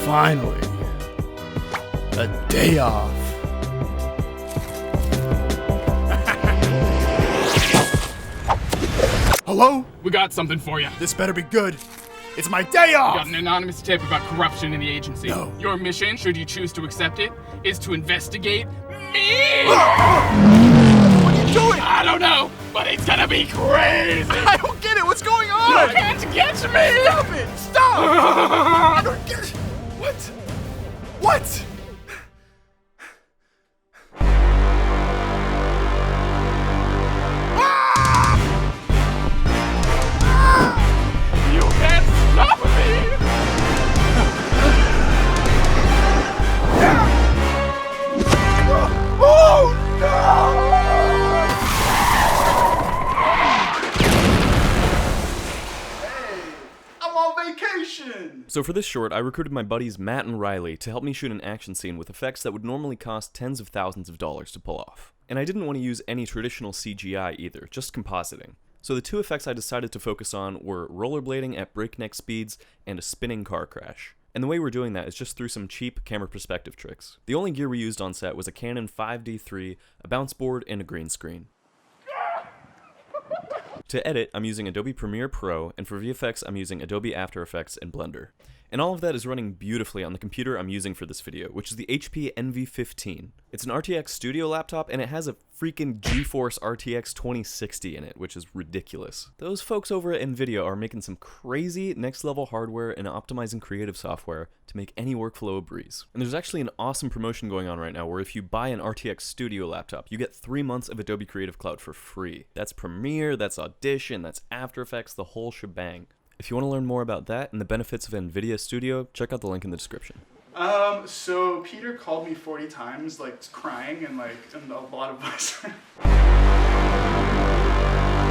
Finally, a day off. Hello? We got something for you. This better be good. It's my day off! We got an anonymous tip about corruption in the agency. No. Your mission, should you choose to accept it, is to investigate me! What are you doing? I don't know, but it's gonna be crazy! I don't get it. What's going on? You can't get me! Stop it! Stop! I don't get it. What? What? You can't stop me! Oh no! I'm on vacation! So for this short, I recruited my buddies Matt and Riley to help me shoot an action scene with effects that would normally cost tens of thousands of dollars to pull off. And I didn't want to use any traditional CGI either, just compositing. So the two effects I decided to focus on were rollerblading at breakneck speeds and a spinning car crash. And the way we're doing that is just through some cheap camera perspective tricks. The only gear we used on set was a Canon 5D3, a bounce board, and a green screen. To edit, I'm using Adobe Premiere Pro, and for VFX, I'm using Adobe After Effects and Blender. And all of that is running beautifully on the computer I'm using for this video, which is the HP Envy-15. It's an RTX studio laptop, and it has a freaking GeForce RTX 2060 in it, which is ridiculous. Those folks over at Nvidia are making some crazy next-level hardware and optimizing creative software to make any workflow a breeze. And there's actually an awesome promotion going on right now where if you buy an RTX studio laptop, you get 3 months of Adobe Creative Cloud for free. That's Premiere, that's Audition, that's After Effects, the whole shebang. If you want to learn more about that and the benefits of NVIDIA Studio, check out the link in the description. So Peter called me 40 times, like, crying, and a lot of us.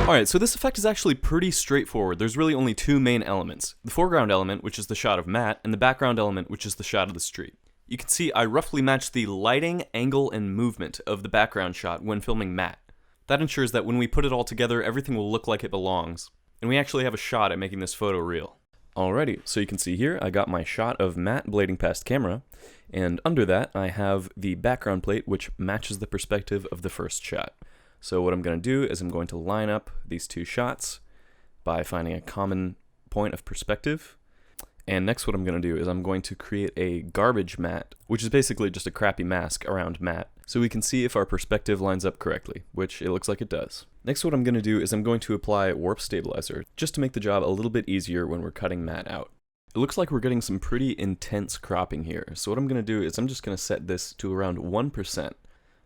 Alright, so this effect is actually pretty straightforward. There's really only two main elements. The foreground element, which is the shot of Matt, and the background element, which is the shot of the street. You can see I roughly match the lighting, angle, and movement of the background shot when filming Matt. That ensures that when we put it all together, everything will look like it belongs. And we actually have a shot at making this photo real. Alrighty, so you can see here, I got my shot of Matt blading past camera, and under that, I have the background plate, which matches the perspective of the first shot. So what I'm going to do is I'm going to line up these two shots by finding a common point of perspective. And next what I'm going to do is I'm going to create a garbage matte, which is basically just a crappy mask around Matt, so we can see if our perspective lines up correctly, which it looks like it does. Next what I'm going to do is I'm going to apply warp stabilizer, just to make the job a little bit easier when we're cutting Matt out. It looks like we're getting some pretty intense cropping here, so what I'm going to do is I'm just going to set this to around 1%,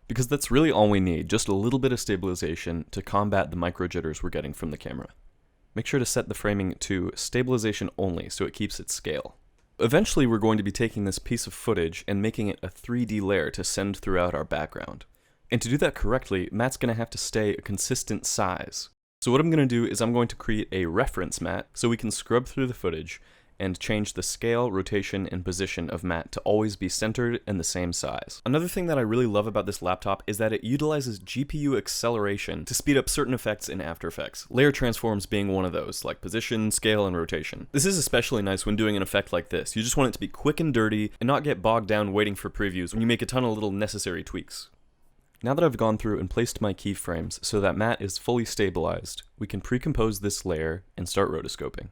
because that's really all we need, just a little bit of stabilization to combat the micro jitters we're getting from the camera. Make sure to set the framing to stabilization only so it keeps its scale. Eventually we're going to be taking this piece of footage and making it a 3D layer to send throughout our background. And to do that correctly, Matt's going to have to stay a consistent size. So what I'm going to do is I'm going to create a reference matte so we can scrub through the footage and change the scale, rotation, and position of Matt to always be centered and the same size. Another thing that I really love about this laptop is that it utilizes GPU acceleration to speed up certain effects in After Effects, layer transforms being one of those, like position, scale, and rotation. This is especially nice when doing an effect like this. You just want it to be quick and dirty and not get bogged down waiting for previews when you make a ton of little necessary tweaks. Now that I've gone through and placed my keyframes so that Matt is fully stabilized, we can pre-compose this layer and start rotoscoping.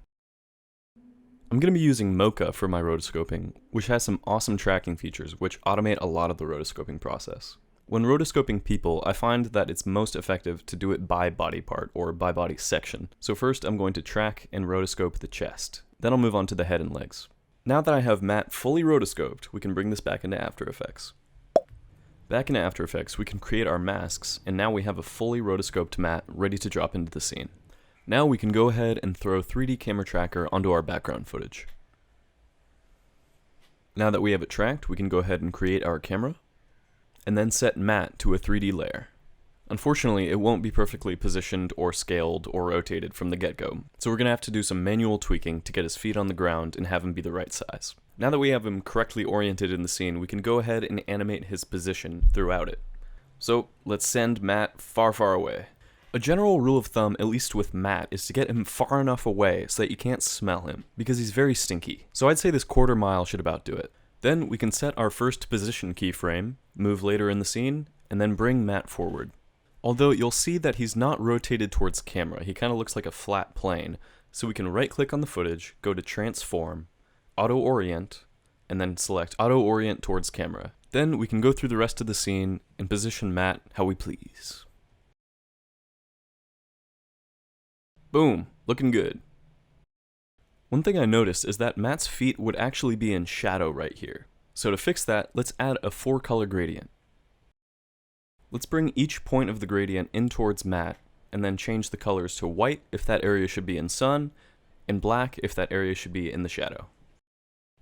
I'm going to be using Mocha for my rotoscoping, which has some awesome tracking features which automate a lot of the rotoscoping process. When rotoscoping people, I find that it's most effective to do it by body part, or by body section. So first I'm going to track and rotoscope the chest. Then I'll move on to the head and legs. Now that I have Matt fully rotoscoped, we can bring this back into After Effects. Back in After Effects, we can create our masks, and now we have a fully rotoscoped Matt ready to drop into the scene. Now we can go ahead and throw 3D Camera Tracker onto our background footage. Now that we have it tracked, we can go ahead and create our camera, and then set Matt to a 3D layer. Unfortunately, it won't be perfectly positioned or scaled or rotated from the get-go, so we're going to have to do some manual tweaking to get his feet on the ground and have him be the right size. Now that we have him correctly oriented in the scene, we can go ahead and animate his position throughout it. So let's send Matt far, far away. A general rule of thumb, at least with Matt, is to get him far enough away so that you can't smell him, because he's very stinky. So I'd say this quarter mile should about do it. Then we can set our first position keyframe, move later in the scene, and then bring Matt forward. Although you'll see that he's not rotated towards camera, he kind of looks like a flat plane. So we can right click on the footage, go to transform, auto orient, and then select auto orient towards camera. Then we can go through the rest of the scene and position Matt how we please. Boom, looking good. One thing I noticed is that Matt's feet would actually be in shadow right here. So to fix that, let's add a 4-color gradient. Let's bring each point of the gradient in towards Matt, and then change the colors to white if that area should be in sun, and black if that area should be in the shadow.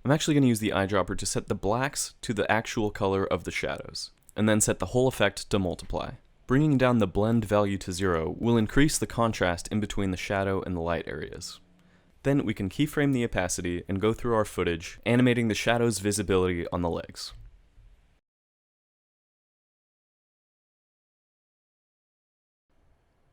I'm actually going to use the eyedropper to set the blacks to the actual color of the shadows, and then set the whole effect to multiply. Bringing down the blend value to 0 will increase the contrast in between the shadow and the light areas. Then we can keyframe the opacity and go through our footage, animating the shadow's visibility on the legs.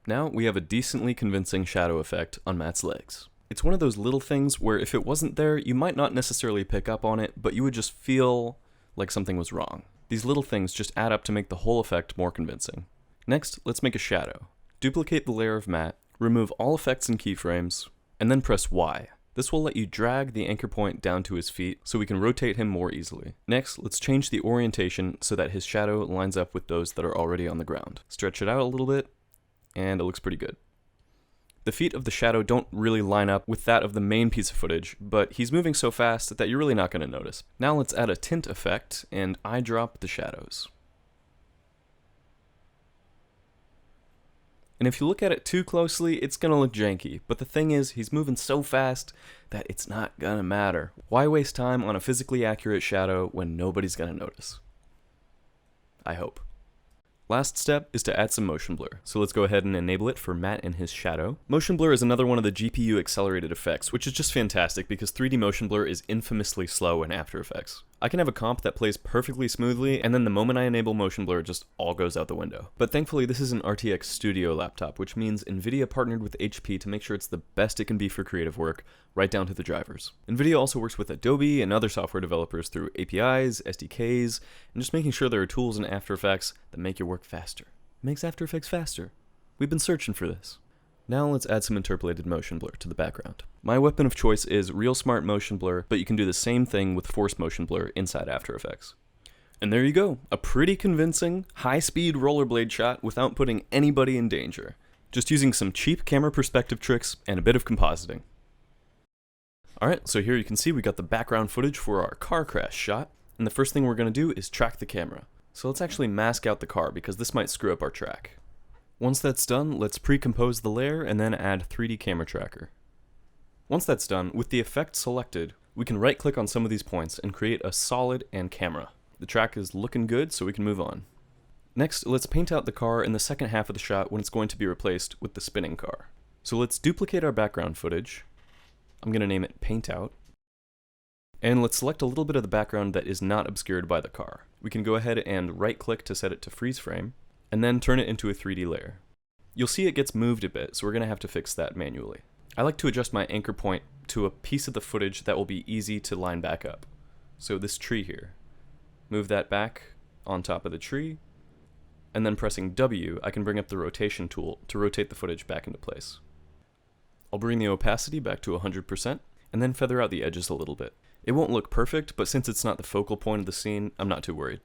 Now we have a decently convincing shadow effect on Matt's legs. It's one of those little things where if it wasn't there, you might not necessarily pick up on it, but you would just feel like something was wrong. These little things just add up to make the whole effect more convincing. Next, let's make a shadow. Duplicate the layer of Matt, remove all effects and keyframes, and then press Y. This will let you drag the anchor point down to his feet so we can rotate him more easily. Next, let's change the orientation so that his shadow lines up with those that are already on the ground. Stretch it out a little bit, and it looks pretty good. The feet of the shadow don't really line up with that of the main piece of footage, but he's moving so fast that you're really not going to notice. Now let's add a tint effect and eyedrop the shadows. And if you look at it too closely, it's going to look janky, but the thing is, he's moving so fast that it's not going to matter. Why waste time on a physically accurate shadow when nobody's going to notice? I hope. Last step is to add some motion blur, so let's go ahead and enable it for Matt and his shadow. Motion blur is another one of the GPU accelerated effects, which is just fantastic because 3D motion blur is infamously slow in After Effects. I can have a comp that plays perfectly smoothly, and then the moment I enable motion blur, it just all goes out the window. But thankfully this is an RTX Studio laptop, which means NVIDIA partnered with HP to make sure it's the best it can be for creative work, right down to the drivers. NVIDIA also works with Adobe and other software developers through APIs, SDKs, and just making sure there are tools in After Effects that make your work faster. It makes After Effects faster. We've been searching for this. Now let's add some interpolated motion blur to the background. My weapon of choice is Real Smart Motion Blur, but you can do the same thing with Force Motion Blur inside After Effects. And there you go, a pretty convincing, high-speed rollerblade shot without putting anybody in danger. Just using some cheap camera perspective tricks and a bit of compositing. Alright, so here you can see we got the background footage for our car crash shot, and the first thing we're going to do is track the camera. So let's actually mask out the car because this might screw up our track. Once that's done, let's pre-compose the layer and then add 3D camera tracker. Once that's done, with the effect selected, we can right-click on some of these points and create a solid and camera. The track is looking good, so we can move on. Next, let's paint out the car in the second half of the shot when it's going to be replaced with the spinning car. So let's duplicate our background footage. I'm going to name it Paint Out. And let's select a little bit of the background that is not obscured by the car. We can go ahead and right-click to set it to freeze frame, and then turn it into a 3D layer. You'll see it gets moved a bit, so we're going to have to fix that manually. I like to adjust my anchor point to a piece of the footage that will be easy to line back up. So this tree here. Move that back on top of the tree, and then pressing W, I can bring up the rotation tool to rotate the footage back into place. I'll bring the opacity back to 100%, and then feather out the edges a little bit. It won't look perfect, but since it's not the focal point of the scene, I'm not too worried.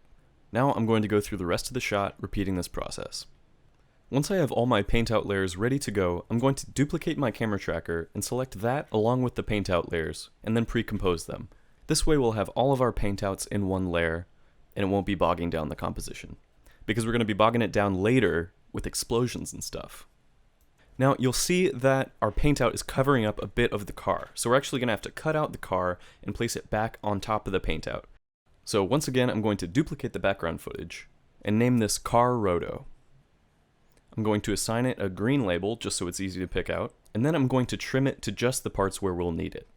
Now I'm going to go through the rest of the shot, repeating this process. Once I have all my paint out layers ready to go, I'm going to duplicate my camera tracker and select that along with the paint out layers, and then pre-compose them. This way we'll have all of our paint outs in one layer, and it won't be bogging down the composition. Because we're going to be bogging it down later with explosions and stuff. Now you'll see that our paint out is covering up a bit of the car, so we're actually going to have to cut out the car and place it back on top of the paint out. So once again, I'm going to duplicate the background footage and name this Car Roto. I'm going to assign it a green label just so it's easy to pick out, and then I'm going to trim it to just the parts where we'll need it,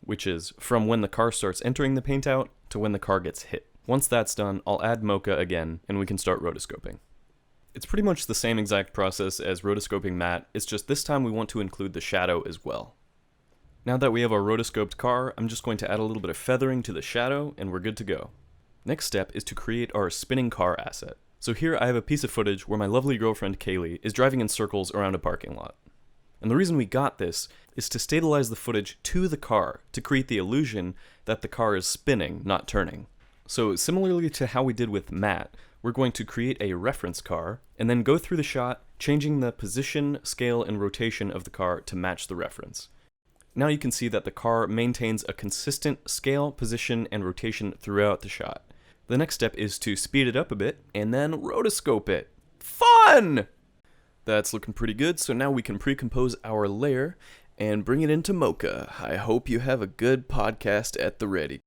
which is from when the car starts entering the paint out to when the car gets hit. Once that's done, I'll add Mocha again and we can start rotoscoping. It's pretty much the same exact process as rotoscoping matte, it's just this time we want to include the shadow as well. Now that we have our rotoscoped car, I'm just going to add a little bit of feathering to the shadow and we're good to go. Next step is to create our spinning car asset. So here I have a piece of footage where my lovely girlfriend Kaylee is driving in circles around a parking lot. And the reason we got this is to stabilize the footage to the car, to create the illusion that the car is spinning, not turning. So similarly to how we did with matte, we're going to create a reference car, and then go through the shot, changing the position, scale, and rotation of the car to match the reference. Now you can see that the car maintains a consistent scale, position, and rotation throughout the shot. The next step is to speed it up a bit, and then rotoscope it. Fun! That's looking pretty good, so now we can pre-compose our layer and bring it into Mocha. I hope you have a good podcast at the ready.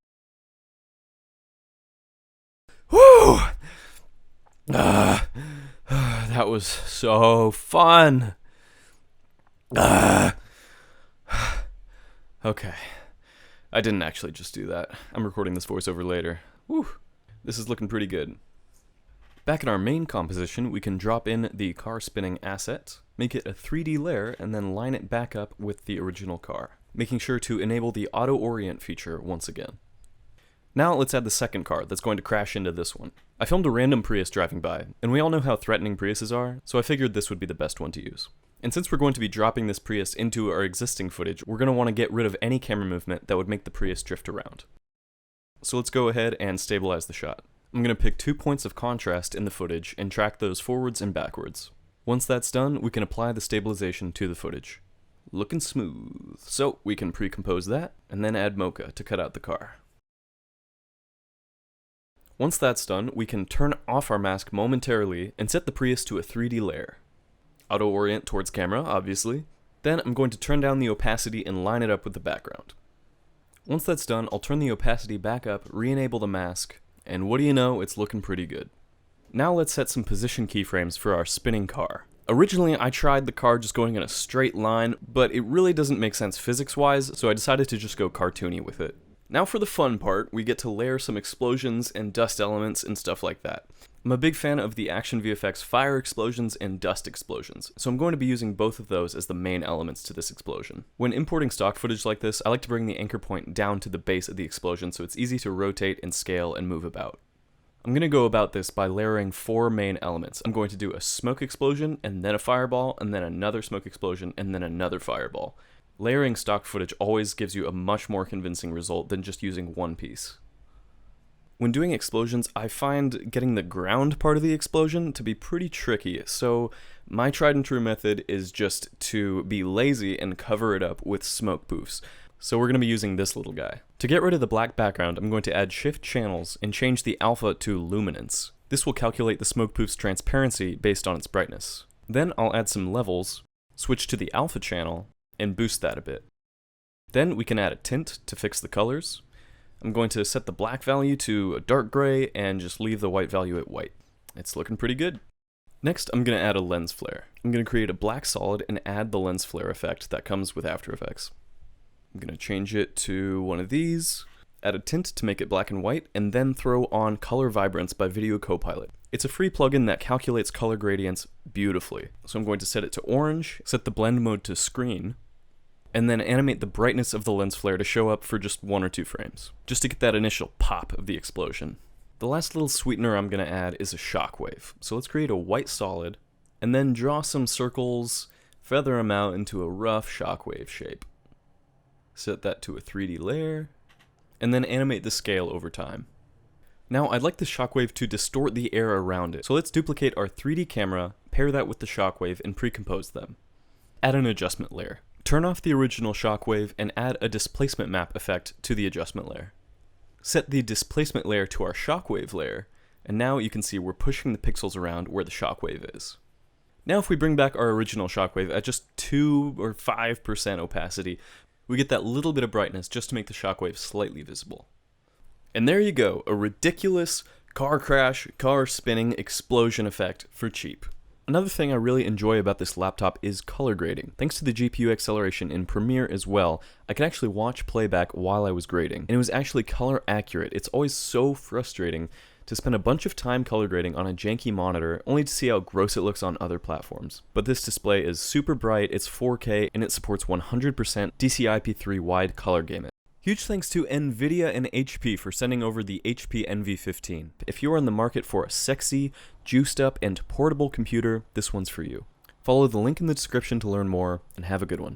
Woo! That was so fun. Okay. I didn't actually just do that. I'm recording this voiceover later. Whew. This is looking pretty good. Back in our main composition, we can drop in the car spinning asset, make it a 3D layer, and then line it back up with the original car, making sure to enable the auto orient feature once again. Now let's add the second car that's going to crash into this one. I filmed a random Prius driving by, and we all know how threatening Priuses are, so I figured this would be the best one to use. And since we're going to be dropping this Prius into our existing footage, we're going to want to get rid of any camera movement that would make the Prius drift around. So let's go ahead and stabilize the shot. I'm going to pick 2 points of contrast in the footage and track those forwards and backwards. Once that's done, we can apply the stabilization to the footage. Looking smooth. So we can pre-compose that, and then add Mocha to cut out the car. Once that's done, we can turn off our mask momentarily and set the Prius to a 3D layer. Auto orient towards camera, obviously. Then I'm going to turn down the opacity and line it up with the background. Once that's done, I'll turn the opacity back up, re-enable the mask, and what do you know, it's looking pretty good. Now let's set some position keyframes for our spinning car. Originally, I tried the car just going in a straight line, but it really doesn't make sense physics-wise, so I decided to just go cartoony with it. Now for the fun part, we get to layer some explosions and dust elements and stuff like that. I'm a big fan of the Action VFX fire explosions and dust explosions, so I'm going to be using both of those as the main elements to this explosion. When importing stock footage like this, I like to bring the anchor point down to the base of the explosion so it's easy to rotate and scale and move about. I'm going to go about this by layering 4 main elements. I'm going to do a smoke explosion, and then a fireball, and then another smoke explosion, and then another fireball. Layering stock footage always gives you a much more convincing result than just using one piece. When doing explosions, I find getting the ground part of the explosion to be pretty tricky, so my tried and true method is just to be lazy and cover it up with smoke poofs. So we're going to be using this little guy. To get rid of the black background, I'm going to add shift channels and change the alpha to luminance. This will calculate the smoke poof's transparency based on its brightness. Then I'll add some levels, switch to the alpha channel, and boost that a bit. Then we can add a tint to fix the colors. I'm going to set the black value to a dark gray and just leave the white value at white. It's looking pretty good. Next, I'm going to add a lens flare. I'm going to create a black solid and add the lens flare effect that comes with After Effects. I'm going to change it to one of these, add a tint to make it black and white, and then throw on Color Vibrance by Video Copilot. It's a free plugin that calculates color gradients beautifully. So I'm going to set it to orange, set the blend mode to screen, and then animate the brightness of the lens flare to show up for just 1 or 2 frames, just to get that initial pop of the explosion. The last little sweetener I'm going to add is a shockwave. So let's create a white solid, and then draw some circles, feather them out into a rough shockwave shape. Set that to a 3D layer, and then animate the scale over time. Now I'd like the shockwave to distort the air around it, so let's duplicate our 3D camera, pair that with the shockwave, and pre-compose them. Add an adjustment layer. Turn off the original shockwave and add a displacement map effect to the adjustment layer. Set the displacement layer to our shockwave layer, and now you can see we're pushing the pixels around where the shockwave is. Now if we bring back our original shockwave at just 2 or 5% opacity, we get that little bit of brightness just to make the shockwave slightly visible. And there you go, a ridiculous car crash, car spinning explosion effect for cheap. Another thing I really enjoy about this laptop is color grading. Thanks to the GPU acceleration in Premiere as well, I can actually watch playback while I was grading, and it was actually color accurate. It's always so frustrating to spend a bunch of time color grading on a janky monitor only to see how gross it looks on other platforms. But this display is super bright, it's 4K, and it supports 100% DCI-P3 wide color gamut. Huge thanks to Nvidia and HP for sending over the HP NV15. If you are in the market for a sexy, juiced up, and portable computer, this one's for you. Follow the link in the description to learn more, and have a good one.